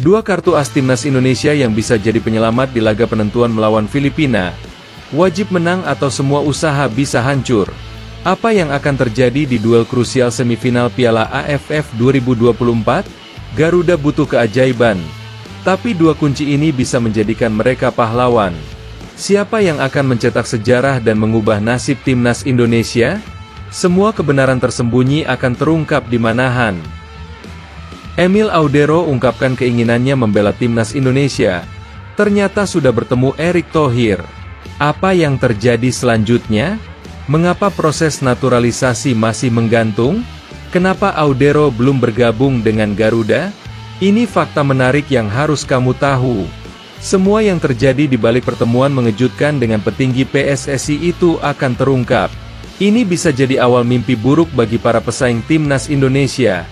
Dua kartu as timnas Indonesia yang bisa jadi penyelamat di laga penentuan melawan Filipina. Wajib menang atau semua usaha bisa hancur. Apa yang akan terjadi di duel krusial semifinal Piala AFF 2024? Garuda butuh keajaiban. Tapi dua kunci ini bisa menjadikan mereka pahlawan. Siapa yang akan mencetak sejarah dan mengubah nasib timnas Indonesia? Semua kebenaran tersembunyi akan terungkap di Manahan. Emil Audero ungkapkan keinginannya membela timnas Indonesia. Ternyata sudah bertemu Erick Thohir. Apa yang terjadi selanjutnya? Mengapa proses naturalisasi masih menggantung? Kenapa Audero belum bergabung dengan Garuda? Ini fakta menarik yang harus kamu tahu. Semua yang terjadi di balik pertemuan mengejutkan dengan petinggi PSSI itu akan terungkap. Ini bisa jadi awal mimpi buruk bagi para pesaing timnas Indonesia.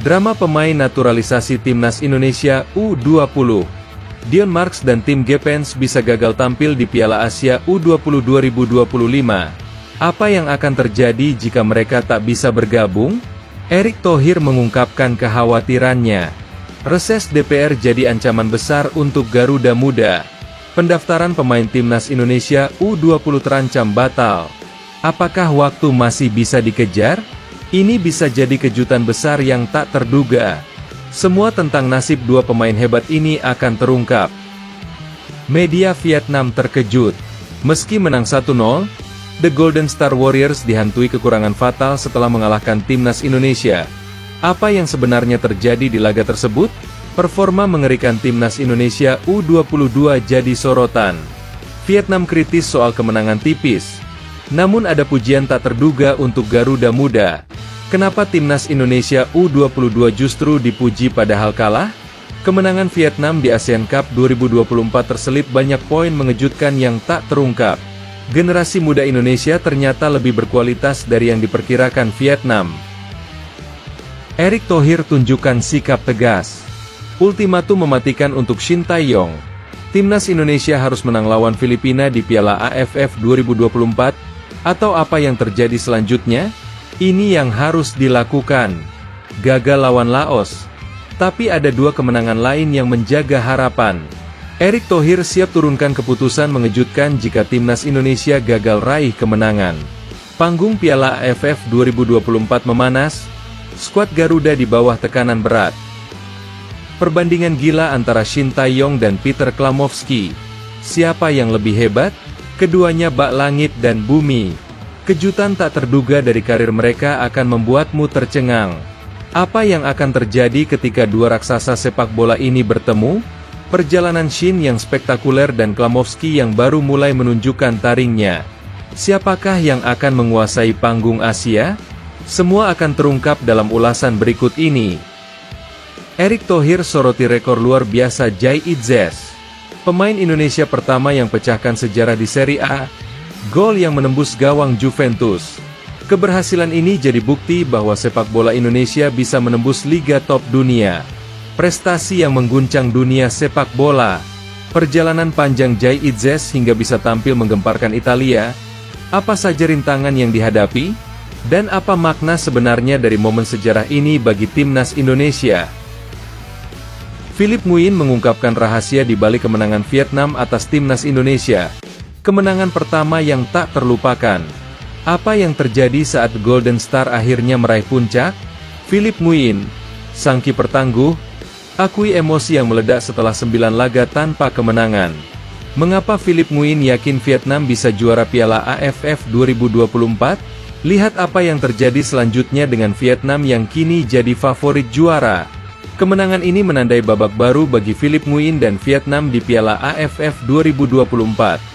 Drama pemain naturalisasi timnas Indonesia U20. Dion Marks dan tim Gepens bisa gagal tampil di Piala Asia U20 2025. Apa yang akan terjadi jika mereka tak bisa bergabung? Erick Thohir mengungkapkan kekhawatirannya. Reses DPR jadi ancaman besar untuk Garuda Muda. Pendaftaran pemain timnas Indonesia U20 terancam batal. Apakah waktu masih bisa dikejar? Ini bisa jadi kejutan besar yang tak terduga. Semua tentang nasib dua pemain hebat ini akan terungkap. Media Vietnam terkejut. Meski menang 1-0, The Golden Star Warriors dihantui kekurangan fatal setelah mengalahkan timnas Indonesia. Apa yang sebenarnya terjadi di laga tersebut? Performa mengerikan timnas Indonesia U22 jadi sorotan. Vietnam kritis soal kemenangan tipis. Namun ada pujian tak terduga untuk Garuda Muda. Kenapa timnas Indonesia U22 justru dipuji padahal kalah? Kemenangan Vietnam di Asian Cup 2024 terselip banyak poin mengejutkan yang tak terungkap. Generasi muda Indonesia ternyata lebih berkualitas dari yang diperkirakan Vietnam. Erick Thohir tunjukkan sikap tegas. Ultimatum mematikan untuk Shin Tae-yong. Timnas Indonesia harus menang lawan Filipina di Piala AFF 2024. Atau apa yang terjadi selanjutnya? Ini yang harus dilakukan. Gagal lawan Laos. Tapi ada dua kemenangan lain yang menjaga harapan. Erick Thohir siap turunkan keputusan mengejutkan jika timnas Indonesia gagal raih kemenangan. Panggung Piala AFF 2024 memanas. Skuad Garuda di bawah tekanan berat. Perbandingan gila antara Shin Tae-yong dan Peter Klamovski. Siapa yang lebih hebat? Keduanya bak langit dan bumi. Kejutan tak terduga dari karir mereka akan membuatmu tercengang. Apa yang akan terjadi ketika dua raksasa sepak bola ini bertemu? Perjalanan Shin yang spektakuler dan Klamovski yang baru mulai menunjukkan taringnya. Siapakah yang akan menguasai panggung Asia? Semua akan terungkap dalam ulasan berikut ini. Erick Thohir soroti rekor luar biasa Jai Itzes. Pemain Indonesia pertama yang pecahkan sejarah di Serie A. Gol yang menembus gawang Juventus. Keberhasilan ini jadi bukti bahwa sepak bola Indonesia bisa menembus liga top dunia. Prestasi yang mengguncang dunia sepak bola. Perjalanan panjang Jai Itzes hingga bisa tampil menggemparkan Italia. Apa saja rintangan yang dihadapi? Dan apa makna sebenarnya dari momen sejarah ini bagi timnas Indonesia? Philip Nguyen mengungkapkan rahasia di balik kemenangan Vietnam atas timnas Indonesia. Kemenangan pertama yang tak terlupakan. Apa yang terjadi saat Golden Star akhirnya meraih puncak? Philip Nguyen, sang kiper tangguh, akui emosi yang meledak setelah 9 laga tanpa kemenangan. Mengapa Philip Nguyen yakin Vietnam bisa juara Piala AFF 2024? Lihat apa yang terjadi selanjutnya dengan Vietnam yang kini jadi favorit juara. Kemenangan ini menandai babak baru bagi Philip Nguyen dan Vietnam di Piala AFF 2024.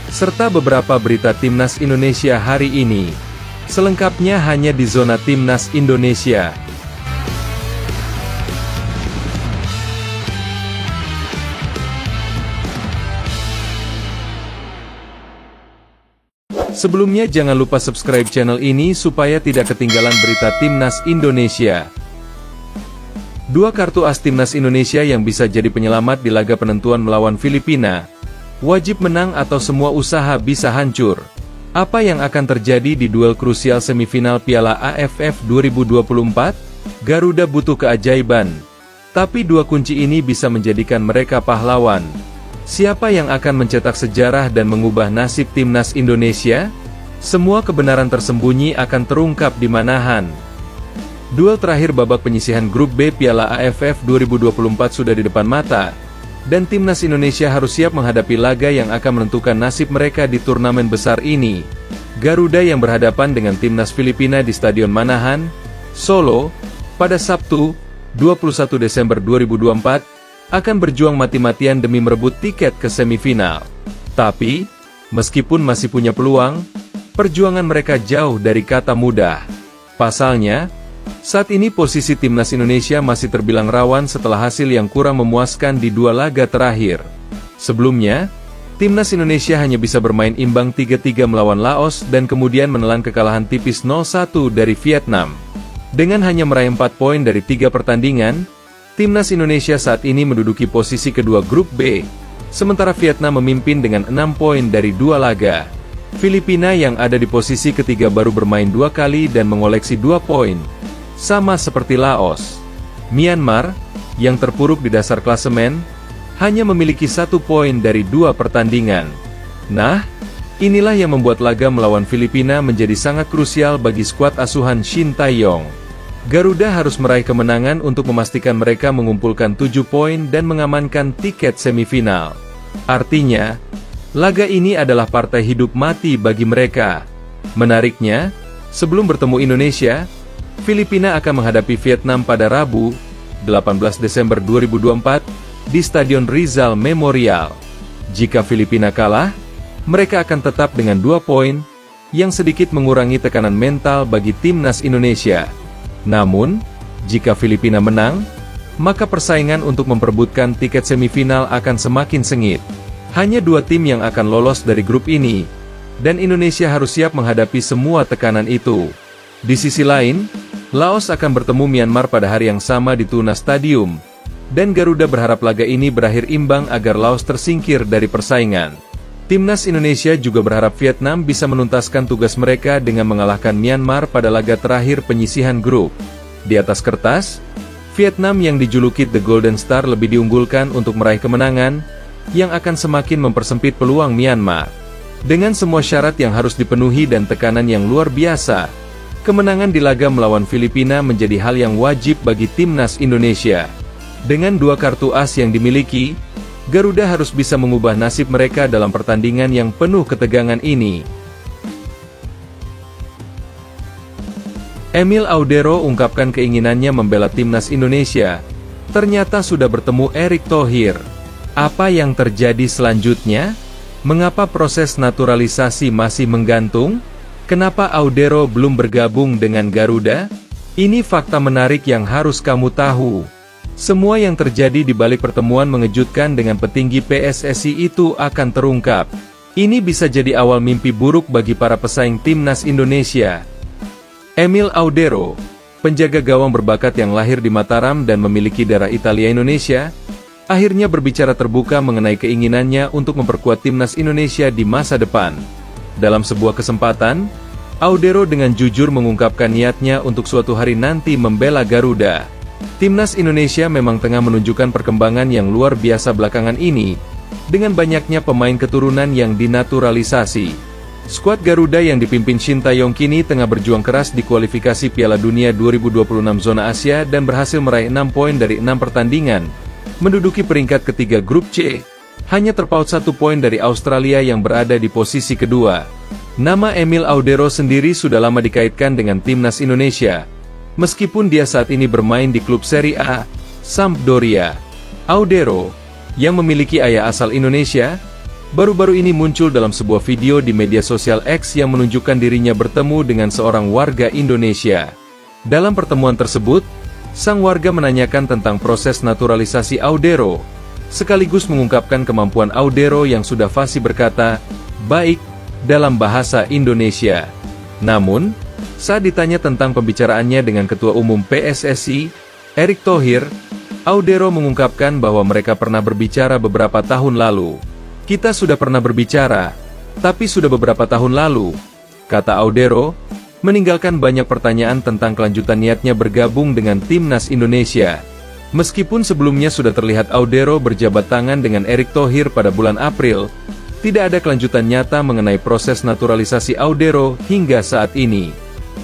Serta beberapa berita timnas Indonesia hari ini. Selengkapnya hanya di Zona Timnas Indonesia. Sebelumnya jangan lupa subscribe channel ini supaya tidak ketinggalan berita timnas Indonesia. Dua kartu as timnas Indonesia yang bisa jadi penyelamat di laga penentuan melawan Filipina. Wajib menang atau semua usaha bisa hancur. Apa yang akan terjadi di duel krusial semifinal Piala AFF 2024? Garuda butuh keajaiban. Tapi dua kunci ini bisa menjadikan mereka pahlawan. Siapa yang akan mencetak sejarah dan mengubah nasib timnas Indonesia? Semua kebenaran tersembunyi akan terungkap di Manahan. Duel terakhir babak penyisihan grup B Piala AFF 2024 sudah di depan mata, dan timnas Indonesia harus siap menghadapi laga yang akan menentukan nasib mereka di turnamen besar ini. Garuda yang berhadapan dengan timnas Filipina di Stadion Manahan, Solo, pada Sabtu, 21 Desember 2024, akan berjuang mati-matian demi merebut tiket ke semifinal. Tapi, meskipun masih punya peluang, perjuangan mereka jauh dari kata mudah. Pasalnya, saat ini posisi timnas Indonesia masih terbilang rawan setelah hasil yang kurang memuaskan di dua laga terakhir. Sebelumnya, timnas Indonesia hanya bisa bermain imbang 3-3 melawan Laos dan kemudian menelan kekalahan tipis 0-1 dari Vietnam. Dengan hanya meraih 4 poin dari 3 pertandingan, timnas Indonesia saat ini menduduki posisi kedua grup B, sementara Vietnam memimpin dengan 6 poin dari 2 laga. Filipina yang ada di posisi ketiga baru bermain 2 kali dan mengoleksi 2 poin. Sama seperti Laos, Myanmar, yang terpuruk di dasar klasemen, hanya memiliki 1 poin dari 2 pertandingan. Nah, inilah yang membuat laga melawan Filipina menjadi sangat krusial bagi skuad asuhan Shin Tae-yong. Garuda harus meraih kemenangan untuk memastikan mereka mengumpulkan 7 poin dan mengamankan tiket semifinal. Artinya, laga ini adalah partai hidup mati bagi mereka. Menariknya, sebelum bertemu Indonesia, Filipina akan menghadapi Vietnam pada Rabu, 18 Desember 2024, di Stadion Rizal Memorial. Jika Filipina kalah, mereka akan tetap dengan 2 poin, yang sedikit mengurangi tekanan mental bagi timnas Indonesia. Namun, jika Filipina menang, maka persaingan untuk memperebutkan tiket semifinal akan semakin sengit. Hanya 2 tim yang akan lolos dari grup ini, dan Indonesia harus siap menghadapi semua tekanan itu. Di sisi lain, Laos akan bertemu Myanmar pada hari yang sama di Tuna Stadium, dan Garuda berharap laga ini berakhir imbang agar Laos tersingkir dari persaingan. Timnas Indonesia juga berharap Vietnam bisa menuntaskan tugas mereka dengan mengalahkan Myanmar pada laga terakhir penyisihan grup. Di atas kertas, Vietnam yang dijuluki The Golden Star lebih diunggulkan untuk meraih kemenangan, yang akan semakin mempersempit peluang Myanmar. Dengan semua syarat yang harus dipenuhi dan tekanan yang luar biasa, kemenangan di laga melawan Filipina menjadi hal yang wajib bagi timnas Indonesia. Dengan 2 kartu as yang dimiliki, Garuda harus bisa mengubah nasib mereka dalam pertandingan yang penuh ketegangan ini. Emil Audero ungkapkan keinginannya membela timnas Indonesia. Ternyata sudah bertemu Erick Thohir. Apa yang terjadi selanjutnya? Mengapa proses naturalisasi masih menggantung? Kenapa Audero belum bergabung dengan Garuda? Ini fakta menarik yang harus kamu tahu. Semua yang terjadi di balik pertemuan mengejutkan dengan petinggi PSSI itu akan terungkap. Ini bisa jadi awal mimpi buruk bagi para pesaing timnas Indonesia. Emil Audero, penjaga gawang berbakat yang lahir di Mataram dan memiliki darah Italia Indonesia, akhirnya berbicara terbuka mengenai keinginannya untuk memperkuat timnas Indonesia di masa depan. Dalam sebuah kesempatan, Audero dengan jujur mengungkapkan niatnya untuk suatu hari nanti membela Garuda. Timnas Indonesia memang tengah menunjukkan perkembangan yang luar biasa belakangan ini, dengan banyaknya pemain keturunan yang dinaturalisasi. Skuad Garuda yang dipimpin Shin Tae-yong kini tengah berjuang keras di kualifikasi Piala Dunia 2026 zona Asia dan berhasil meraih 6 poin dari 6 pertandingan, menduduki peringkat ketiga grup C, hanya terpaut 1 poin dari Australia yang berada di posisi kedua. Nama Emil Audero sendiri sudah lama dikaitkan dengan timnas Indonesia, meskipun dia saat ini bermain di klub Serie A, Sampdoria. Audero, yang memiliki ayah asal Indonesia, baru-baru ini muncul dalam sebuah video di media sosial X yang menunjukkan dirinya bertemu dengan seorang warga Indonesia. Dalam pertemuan tersebut, sang warga menanyakan tentang proses naturalisasi Audero, sekaligus mengungkapkan kemampuan Audero yang sudah fasih berkata, "Baik," dalam bahasa Indonesia. Namun, saat ditanya tentang pembicaraannya dengan Ketua Umum PSSI, Erick Thohir, Audero mengungkapkan bahwa mereka pernah berbicara beberapa tahun lalu. "Kita sudah pernah berbicara, tapi sudah beberapa tahun lalu," kata Audero, meninggalkan banyak pertanyaan tentang kelanjutan niatnya bergabung dengan timnas Indonesia. Meskipun sebelumnya sudah terlihat Audero berjabat tangan dengan Erick Thohir pada bulan April, tidak ada kelanjutan nyata mengenai proses naturalisasi Audero hingga saat ini.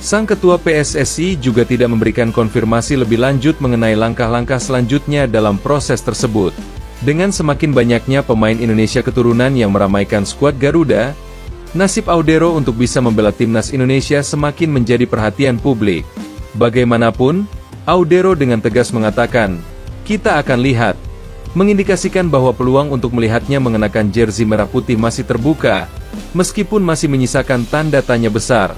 Sang ketua PSSI juga tidak memberikan konfirmasi lebih lanjut mengenai langkah-langkah selanjutnya dalam proses tersebut. Dengan semakin banyaknya pemain Indonesia keturunan yang meramaikan skuad Garuda, nasib Audero untuk bisa membela timnas Indonesia semakin menjadi perhatian publik. Bagaimanapun, Audero dengan tegas mengatakan, "Kita akan lihat," mengindikasikan bahwa peluang untuk melihatnya mengenakan jersey merah putih masih terbuka, meskipun masih menyisakan tanda tanya besar.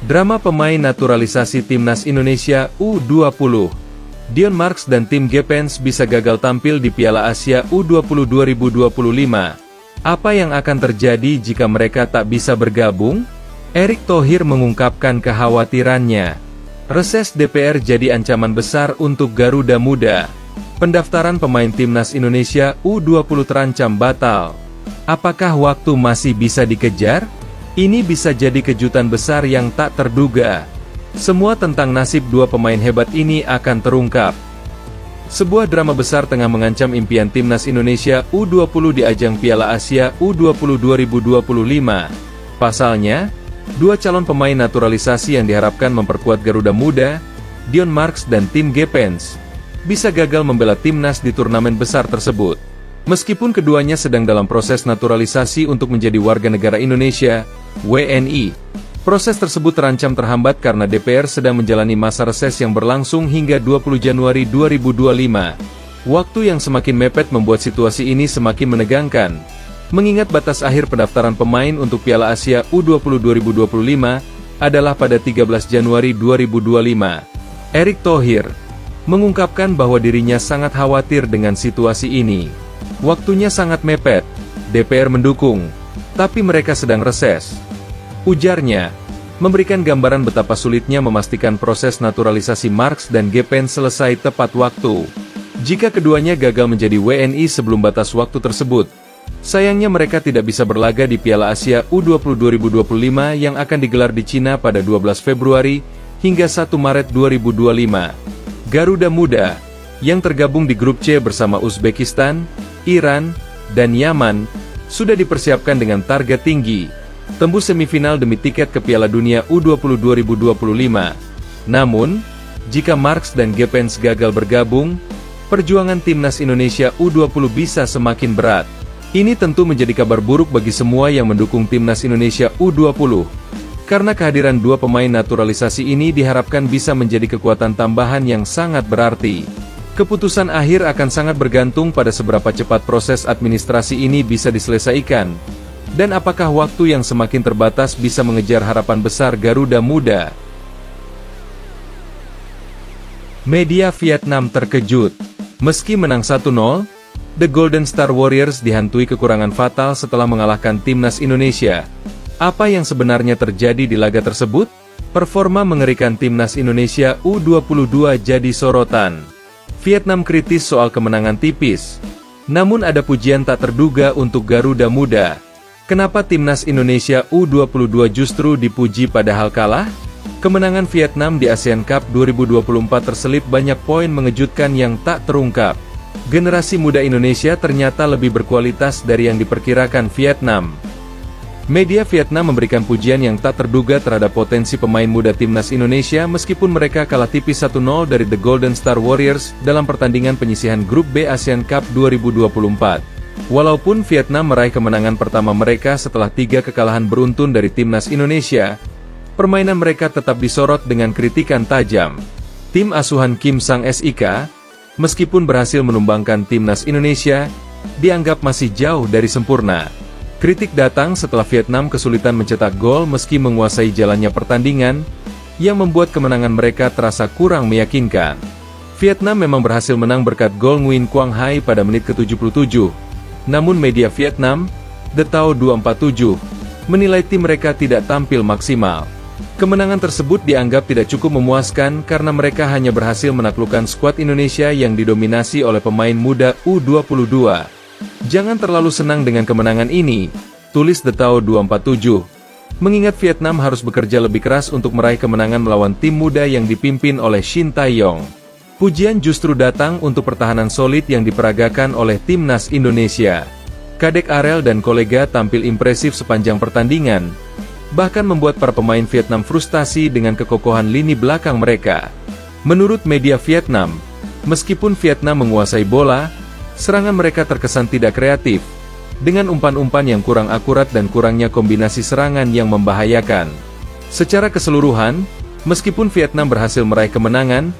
Drama pemain naturalisasi timnas Indonesia U20. Dion Marks dan tim Gepens bisa gagal tampil di Piala Asia U20 2025. Apa yang akan terjadi jika mereka tak bisa bergabung? Erick Thohir mengungkapkan kekhawatirannya. Reses DPR jadi ancaman besar untuk Garuda Muda. Pendaftaran pemain timnas Indonesia U20 terancam batal. Apakah waktu masih bisa dikejar? Ini bisa jadi kejutan besar yang tak terduga. Semua tentang nasib dua pemain hebat ini akan terungkap. Sebuah drama besar tengah mengancam impian timnas Indonesia U20 di ajang Piala Asia U20 2025. Pasalnya, dua calon pemain naturalisasi yang diharapkan memperkuat Garuda Muda, Dion Marks dan tim Gepens, bisa gagal membela timnas di turnamen besar tersebut. Meskipun keduanya sedang dalam proses naturalisasi untuk menjadi warga negara Indonesia, WNI, proses tersebut terancam terhambat karena DPR sedang menjalani masa reses yang berlangsung hingga 20 Januari 2025. Waktu yang semakin mepet membuat situasi ini semakin menegangkan. Mengingat batas akhir pendaftaran pemain untuk Piala Asia U20 2025 adalah pada 13 Januari 2025. Erick Thohir mengungkapkan bahwa dirinya sangat khawatir dengan situasi ini. Waktunya sangat mepet, DPR mendukung, tapi mereka sedang reses. Ujarnya, memberikan gambaran betapa sulitnya memastikan proses naturalisasi Marks dan Gepens selesai tepat waktu. Jika keduanya gagal menjadi WNI sebelum batas waktu tersebut, sayangnya mereka tidak bisa berlaga di Piala Asia U20 2025 yang akan digelar di Cina pada 12 Februari hingga 1 Maret 2025. Garuda Muda, yang tergabung di grup C bersama Uzbekistan, Iran, dan Yaman, sudah dipersiapkan dengan target tinggi, tembus semifinal demi tiket ke Piala Dunia U20 2025. Namun, jika Marks dan Gepens gagal bergabung, perjuangan timnas Indonesia U20 bisa semakin berat. Ini tentu menjadi kabar buruk bagi semua yang mendukung timnas Indonesia U20, karena kehadiran dua pemain naturalisasi ini diharapkan bisa menjadi kekuatan tambahan yang sangat berarti. Keputusan akhir akan sangat bergantung pada seberapa cepat proses administrasi ini bisa diselesaikan, dan apakah waktu yang semakin terbatas bisa mengejar harapan besar Garuda Muda. Media Vietnam terkejut. Meski menang 1-0, The Golden Star Warriors dihantui kekurangan fatal setelah mengalahkan timnas Indonesia. Apa yang sebenarnya terjadi di laga tersebut? Performa mengerikan timnas Indonesia U22 jadi sorotan. Vietnam kritis soal kemenangan tipis. Namun ada pujian tak terduga untuk Garuda Muda. Kenapa timnas Indonesia U22 justru dipuji padahal kalah? Kemenangan Vietnam di Asian Cup 2024 terselip banyak poin mengejutkan yang tak terungkap. Generasi muda Indonesia ternyata lebih berkualitas dari yang diperkirakan Vietnam. Media Vietnam memberikan pujian yang tak terduga terhadap potensi pemain muda timnas Indonesia meskipun mereka kalah tipis 1-0 dari The Golden Star Warriors dalam pertandingan penyisihan Grup B Asian Cup 2024. Walaupun Vietnam meraih kemenangan pertama mereka setelah 3 kekalahan beruntun dari timnas Indonesia, permainan mereka tetap disorot dengan kritikan tajam. Tim asuhan Kim Sang-sik, meskipun berhasil menumbangkan timnas Indonesia, dianggap masih jauh dari sempurna. Kritik datang setelah Vietnam kesulitan mencetak gol meski menguasai jalannya pertandingan, yang membuat kemenangan mereka terasa kurang meyakinkan. Vietnam memang berhasil menang berkat gol Nguyen Quang Hai pada menit ke-77. Namun media Vietnam, The Tao 247, menilai tim mereka tidak tampil maksimal. Kemenangan tersebut dianggap tidak cukup memuaskan karena mereka hanya berhasil menaklukkan skuad Indonesia yang didominasi oleh pemain muda U22. Jangan terlalu senang dengan kemenangan ini, tulis The Tao 247. Mengingat Vietnam harus bekerja lebih keras untuk meraih kemenangan melawan tim muda yang dipimpin oleh Shin Tae-yong. Pujian justru datang untuk pertahanan solid yang diperagakan oleh timnas Indonesia. Kadek Arel dan kolega tampil impresif sepanjang pertandingan, bahkan membuat para pemain Vietnam frustasi dengan kekokohan lini belakang mereka. Menurut media Vietnam, meskipun Vietnam menguasai bola, serangan mereka terkesan tidak kreatif, dengan umpan-umpan yang kurang akurat dan kurangnya kombinasi serangan yang membahayakan. Secara keseluruhan, meskipun Vietnam berhasil meraih kemenangan,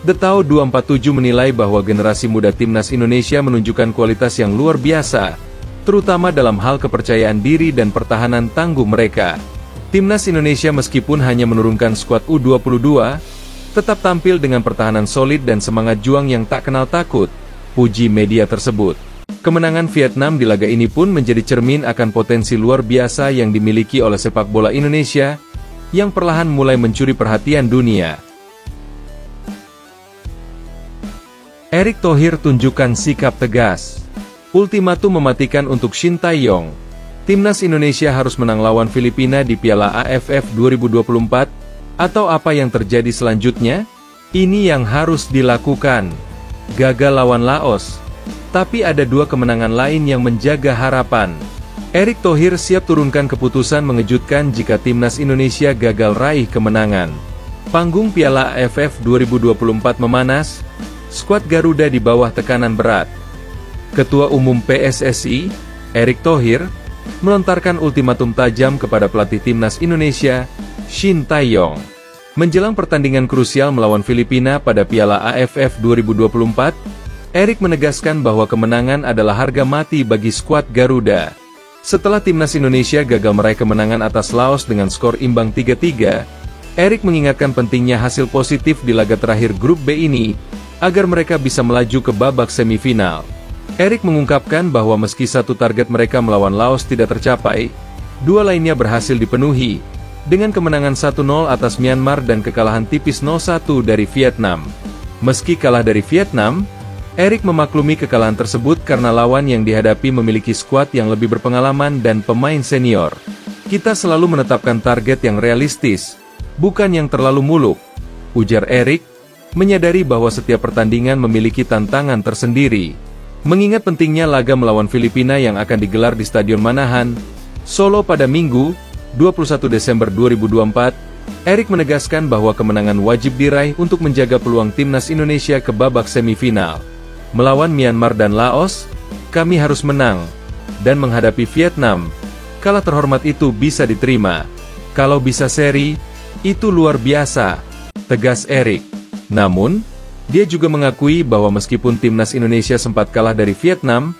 The Tao 247 menilai bahwa generasi muda timnas Indonesia menunjukkan kualitas yang luar biasa, terutama dalam hal kepercayaan diri dan pertahanan tangguh mereka. Timnas Indonesia meskipun hanya menurunkan skuad U22, tetap tampil dengan pertahanan solid dan semangat juang yang tak kenal takut, puji media tersebut. Kemenangan Vietnam di laga ini pun menjadi cermin akan potensi luar biasa yang dimiliki oleh sepak bola Indonesia, yang perlahan mulai mencuri perhatian dunia. Erick Thohir tunjukkan sikap tegas. Ultimatum mematikan untuk Shin Tae-yong. Timnas Indonesia harus menang lawan Filipina di Piala AFF 2024, atau apa yang terjadi selanjutnya? Ini yang harus dilakukan. Gagal lawan Laos, tapi ada dua kemenangan lain yang menjaga harapan. Erick Thohir siap turunkan keputusan mengejutkan jika timnas Indonesia gagal raih kemenangan. Panggung Piala AFF 2024 memanas, skuad Garuda di bawah tekanan berat. Ketua Umum PSSI, Erick Thohir, melontarkan ultimatum tajam kepada pelatih timnas Indonesia, Shin Tae-yong. Menjelang pertandingan krusial melawan Filipina pada Piala AFF 2024, Erick menegaskan bahwa kemenangan adalah harga mati bagi skuad Garuda. Setelah timnas Indonesia gagal meraih kemenangan atas Laos dengan skor imbang 3-3, Erick mengingatkan pentingnya hasil positif di laga terakhir grup B ini, agar mereka bisa melaju ke babak semifinal. Erick mengungkapkan bahwa meski satu target mereka melawan Laos tidak tercapai, dua lainnya berhasil dipenuhi, dengan kemenangan 1-0 atas Myanmar dan kekalahan tipis 0-1 dari Vietnam. Meski kalah dari Vietnam, Erick memaklumi kekalahan tersebut karena lawan yang dihadapi memiliki skuad yang lebih berpengalaman dan pemain senior. Kita selalu menetapkan target yang realistis, bukan yang terlalu muluk, ujar Erick, menyadari bahwa setiap pertandingan memiliki tantangan tersendiri. Mengingat pentingnya laga melawan Filipina yang akan digelar di Stadion Manahan, Solo pada Minggu, 21 Desember 2024, Erick menegaskan bahwa kemenangan wajib diraih untuk menjaga peluang timnas Indonesia ke babak semifinal. Melawan Myanmar dan Laos, kami harus menang, dan menghadapi Vietnam, kalah terhormat itu bisa diterima. Kalau bisa seri, itu luar biasa, tegas Erick. Namun, dia juga mengakui bahwa meskipun timnas Indonesia sempat kalah dari Vietnam,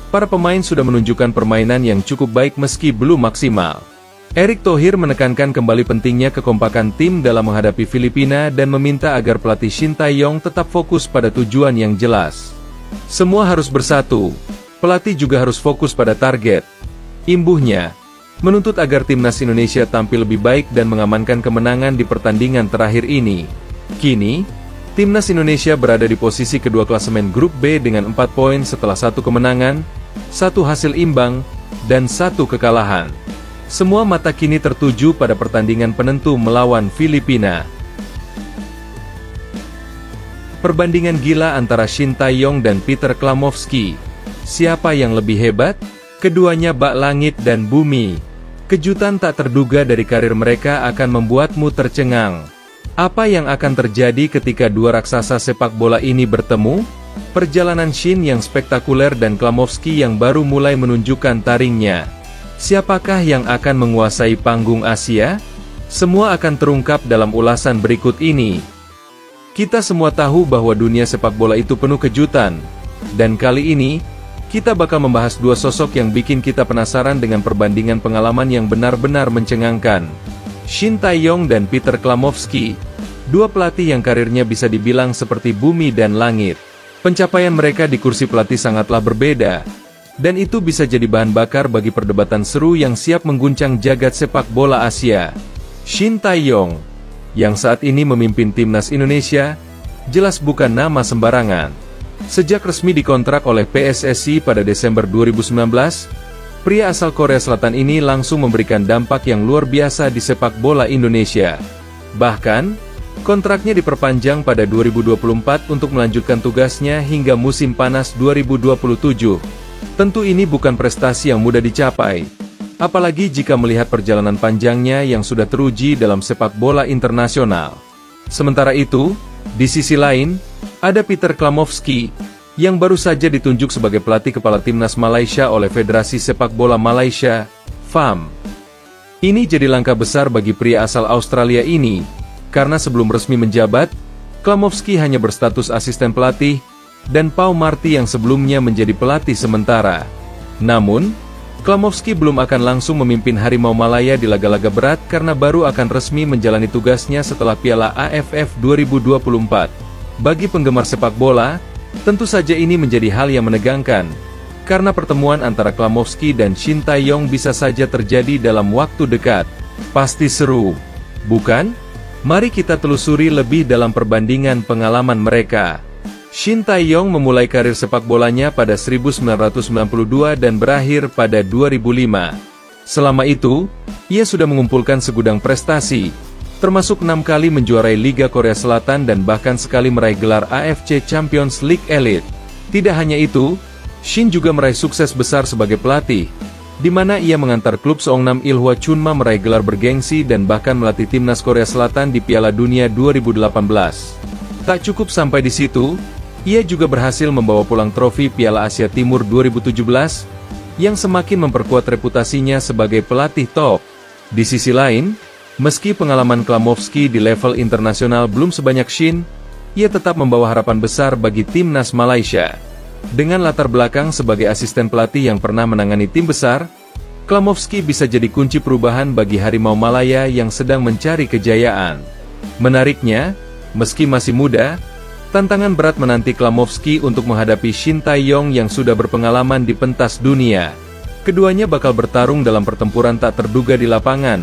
para pemain sudah menunjukkan permainan yang cukup baik meski belum maksimal. Erick Thohir menekankan kembali pentingnya kekompakan tim dalam menghadapi Filipina dan meminta agar pelatih Shin Tae-yong tetap fokus pada tujuan yang jelas. Semua harus bersatu, pelatih juga harus fokus pada target. Imbuhnya, menuntut agar timnas Indonesia tampil lebih baik dan mengamankan kemenangan di pertandingan terakhir ini. Kini, timnas Indonesia berada di posisi kedua klasemen grup B dengan 4 poin setelah 1 kemenangan, 1 hasil imbang, dan 1 kekalahan. Semua mata kini tertuju pada pertandingan penentu melawan Filipina. Perbandingan gila antara Shin Tae-yong dan Peter Klamowski. Siapa yang lebih hebat? Keduanya bak langit dan bumi. Kejutan tak terduga dari karir mereka akan membuatmu tercengang. Apa yang akan terjadi ketika dua raksasa sepak bola ini bertemu? Perjalanan Shin yang spektakuler dan Klamowski yang baru mulai menunjukkan taringnya. Siapakah yang akan menguasai panggung Asia? Semua akan terungkap dalam ulasan berikut ini. Kita semua tahu bahwa dunia sepak bola itu penuh kejutan, dan kali ini, kita bakal membahas dua sosok yang bikin kita penasaran dengan perbandingan pengalaman yang benar-benar mencengangkan. Shin Tae-yong dan Peter Klamowski, dua pelatih yang karirnya bisa dibilang seperti bumi dan langit. Pencapaian mereka di kursi pelatih sangatlah berbeda, dan itu bisa jadi bahan bakar bagi perdebatan seru yang siap mengguncang jagat sepak bola Asia. Shin Tae-yong, yang saat ini memimpin timnas Indonesia, jelas bukan nama sembarangan. Sejak resmi dikontrak oleh PSSI pada Desember 2019, Pria asal Korea Selatan ini langsung memberikan dampak yang luar biasa di sepak bola Indonesia. Bahkan, kontraknya diperpanjang pada 2024 untuk melanjutkan tugasnya hingga musim panas 2027. Tentu ini bukan prestasi yang mudah dicapai, apalagi jika melihat perjalanan panjangnya yang sudah teruji dalam sepak bola internasional. Sementara itu, di sisi lain, ada Peter Klamovski, yang baru saja ditunjuk sebagai pelatih kepala timnas Malaysia oleh Federasi Sepak Bola Malaysia, FAM. Ini jadi langkah besar bagi pria asal Australia ini, karena sebelum resmi menjabat, Klamovski hanya berstatus asisten pelatih, dan Pau Marti yang sebelumnya menjadi pelatih sementara. Namun, Klamovski belum akan langsung memimpin Harimau Malaya di laga-laga berat karena baru akan resmi menjalani tugasnya setelah Piala AFF 2024. Bagi penggemar sepak bola, tentu saja ini menjadi hal yang menegangkan, karena pertemuan antara Klamovski dan Shin Tae-yong bisa saja terjadi dalam waktu dekat. Pasti seru, bukan? Mari kita telusuri lebih dalam perbandingan pengalaman mereka. Shin Tae-yong memulai karir sepak bolanya pada 1992 dan berakhir pada 2005. Selama itu, ia sudah mengumpulkan segudang prestasi, termasuk 6 kali menjuarai Liga Korea Selatan dan bahkan sekali meraih gelar AFC Champions League Elite. Tidak hanya itu, Shin juga meraih sukses besar sebagai pelatih, di mana ia mengantar klub Seongnam Ilhwa Chunma meraih gelar bergengsi dan bahkan melatih timnas Korea Selatan di Piala Dunia 2018. Tak cukup sampai di situ, ia juga berhasil membawa pulang trofi Piala Asia Timur 2017, yang semakin memperkuat reputasinya sebagai pelatih top. Di sisi lain, meski pengalaman Klamovski di level internasional belum sebanyak Shin, ia tetap membawa harapan besar bagi timnas Malaysia. Dengan latar belakang sebagai asisten pelatih yang pernah menangani tim besar, Klamovski bisa jadi kunci perubahan bagi Harimau Malaya yang sedang mencari kejayaan. Menariknya, meski masih muda, tantangan berat menanti Klamovski untuk menghadapi Shin Tae-yong yang sudah berpengalaman di pentas dunia. Keduanya bakal bertarung dalam pertempuran tak terduga di lapangan,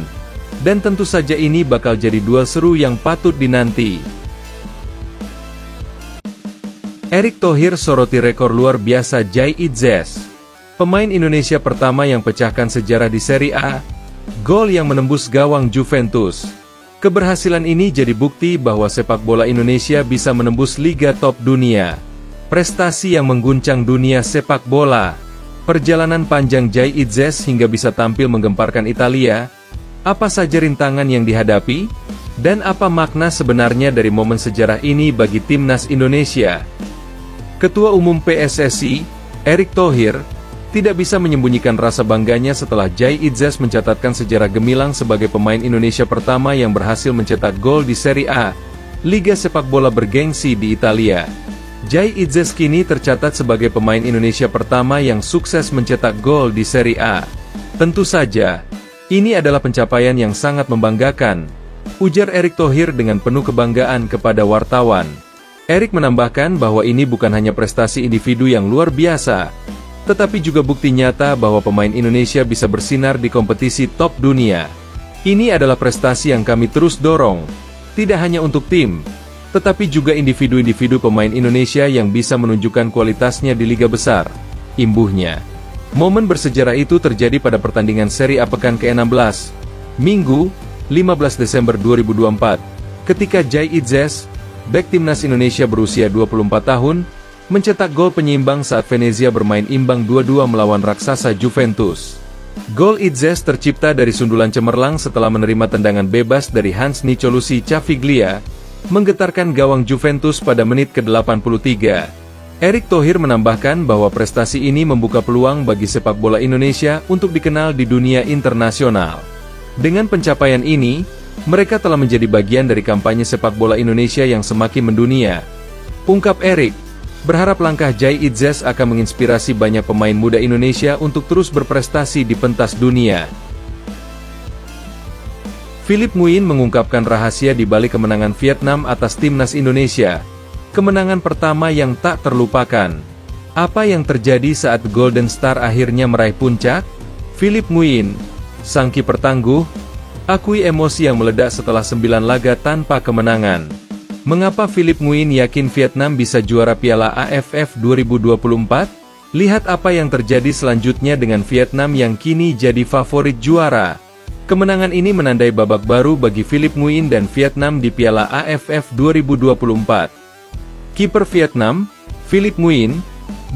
dan tentu saja ini bakal jadi duel seru yang patut dinanti. Erick Thohir soroti rekor luar biasa Jai Itzes. Pemain Indonesia pertama yang pecahkan sejarah di Serie A, gol yang menembus gawang Juventus. Keberhasilan ini jadi bukti bahwa sepak bola Indonesia bisa menembus liga top dunia. Prestasi yang mengguncang dunia sepak bola. Perjalanan panjang Jai Itzes hingga bisa tampil menggemparkan Italia. Apa saja rintangan yang dihadapi? Dan apa makna sebenarnya dari momen sejarah ini bagi timnas Indonesia? Ketua Umum PSSI, Erick Thohir, tidak bisa menyembunyikan rasa bangganya setelah Jai Itzes mencatatkan sejarah gemilang sebagai pemain Indonesia pertama yang berhasil mencetak gol di Serie A, liga sepak bola bergengsi di Italia. Jai Itzes kini tercatat sebagai pemain Indonesia pertama yang sukses mencetak gol di Serie A. Tentu saja, ini adalah pencapaian yang sangat membanggakan, ujar Erick Thohir dengan penuh kebanggaan kepada wartawan. Erick menambahkan bahwa ini bukan hanya prestasi individu yang luar biasa, tetapi juga bukti nyata bahwa pemain Indonesia bisa bersinar di kompetisi top dunia. Ini adalah prestasi yang kami terus dorong, tidak hanya untuk tim, tetapi juga individu-individu pemain Indonesia yang bisa menunjukkan kualitasnya di liga besar, imbuhnya. Momen bersejarah itu terjadi pada pertandingan Serie A pekan ke-16, Minggu, 15 Desember 2024, ketika Jai Itzes, bek timnas Indonesia berusia 24 tahun, mencetak gol penyeimbang saat Venezia bermain imbang 2-2 melawan raksasa Juventus. Gol Itzes tercipta dari sundulan cemerlang setelah menerima tendangan bebas dari Hans Nicolucci Caviglia, menggetarkan gawang Juventus pada menit ke-83. Erick Thohir menambahkan bahwa prestasi ini membuka peluang bagi sepak bola Indonesia untuk dikenal di dunia internasional. Dengan pencapaian ini, mereka telah menjadi bagian dari kampanye sepak bola Indonesia yang semakin mendunia. Ungkap Erick, berharap langkah Jai Itzes akan menginspirasi banyak pemain muda Indonesia untuk terus berprestasi di pentas dunia. Philip Nguyen mengungkapkan rahasia di balik kemenangan Vietnam atas timnas Indonesia. Kemenangan pertama yang tak terlupakan. Apa yang terjadi saat Golden Star akhirnya meraih puncak? Philip Nguyen, sang kiper tangguh, akui emosi yang meledak setelah 9 laga tanpa kemenangan. Mengapa Philip Nguyen yakin Vietnam bisa juara Piala AFF 2024? Lihat apa yang terjadi selanjutnya dengan Vietnam yang kini jadi favorit juara. Kemenangan ini menandai babak baru bagi Philip Nguyen dan Vietnam di Piala AFF 2024. Kiper Vietnam, Philip Nguyen,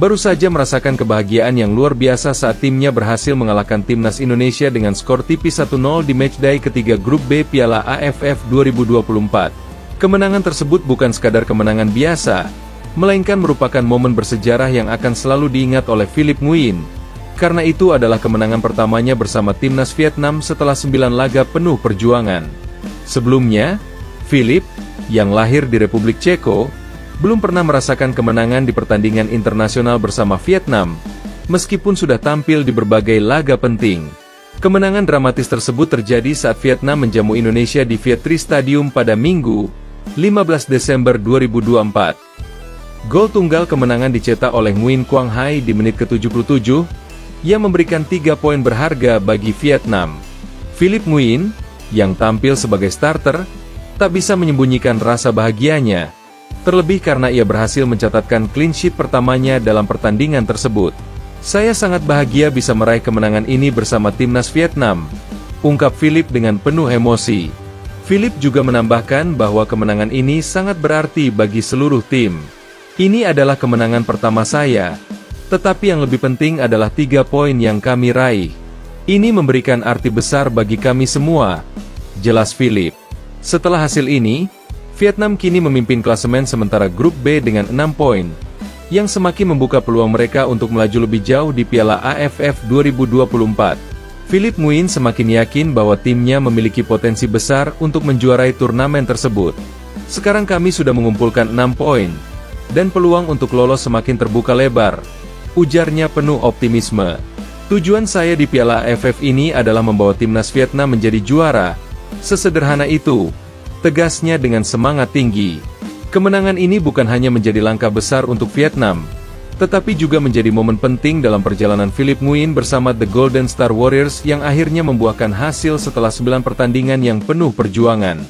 baru saja merasakan kebahagiaan yang luar biasa saat timnya berhasil mengalahkan timnas Indonesia dengan skor tipis 1-0 di matchday ketiga Grup B Piala AFF 2024. Kemenangan tersebut bukan sekadar kemenangan biasa, melainkan merupakan momen bersejarah yang akan selalu diingat oleh Philip Nguyen. Karena itu adalah kemenangan pertamanya bersama timnas Vietnam setelah 9 laga penuh perjuangan. Sebelumnya, Philip, yang lahir di Republik Ceko, belum pernah merasakan kemenangan di pertandingan internasional bersama Vietnam, meskipun sudah tampil di berbagai laga penting. Kemenangan dramatis tersebut terjadi saat Vietnam menjamu Indonesia di Vietri Stadium pada Minggu, 15 Desember 2024. Gol tunggal kemenangan dicetak oleh Nguyen Quang Hai di menit ke-77, yang memberikan 3 poin berharga bagi Vietnam. Philip Nguyen, yang tampil sebagai starter, tak bisa menyembunyikan rasa bahagianya, terlebih karena ia berhasil mencatatkan clean sheet pertamanya dalam pertandingan tersebut. Saya sangat bahagia bisa meraih kemenangan ini bersama timnas Vietnam, ungkap Philip dengan penuh emosi. Philip juga menambahkan bahwa kemenangan ini sangat berarti bagi seluruh tim. Ini adalah kemenangan pertama saya, tetapi yang lebih penting adalah 3 poin yang kami raih. Ini memberikan arti besar bagi kami semua, jelas Philip. Setelah hasil ini, Vietnam kini memimpin klasemen sementara Grup B dengan 6 poin, yang semakin membuka peluang mereka untuk melaju lebih jauh di Piala AFF 2024. Philip Nguyen semakin yakin bahwa timnya memiliki potensi besar untuk menjuarai turnamen tersebut. Sekarang kami sudah mengumpulkan 6 poin, dan peluang untuk lolos semakin terbuka lebar, ujarnya penuh optimisme. Tujuan saya di Piala AFF ini adalah membawa timnas Vietnam menjadi juara. Sesederhana itu, tegasnya dengan semangat tinggi. Kemenangan ini bukan hanya menjadi langkah besar untuk Vietnam, tetapi juga menjadi momen penting dalam perjalanan Philip Nguyen bersama The Golden Star Warriors yang akhirnya membuahkan hasil setelah 9 pertandingan yang penuh perjuangan.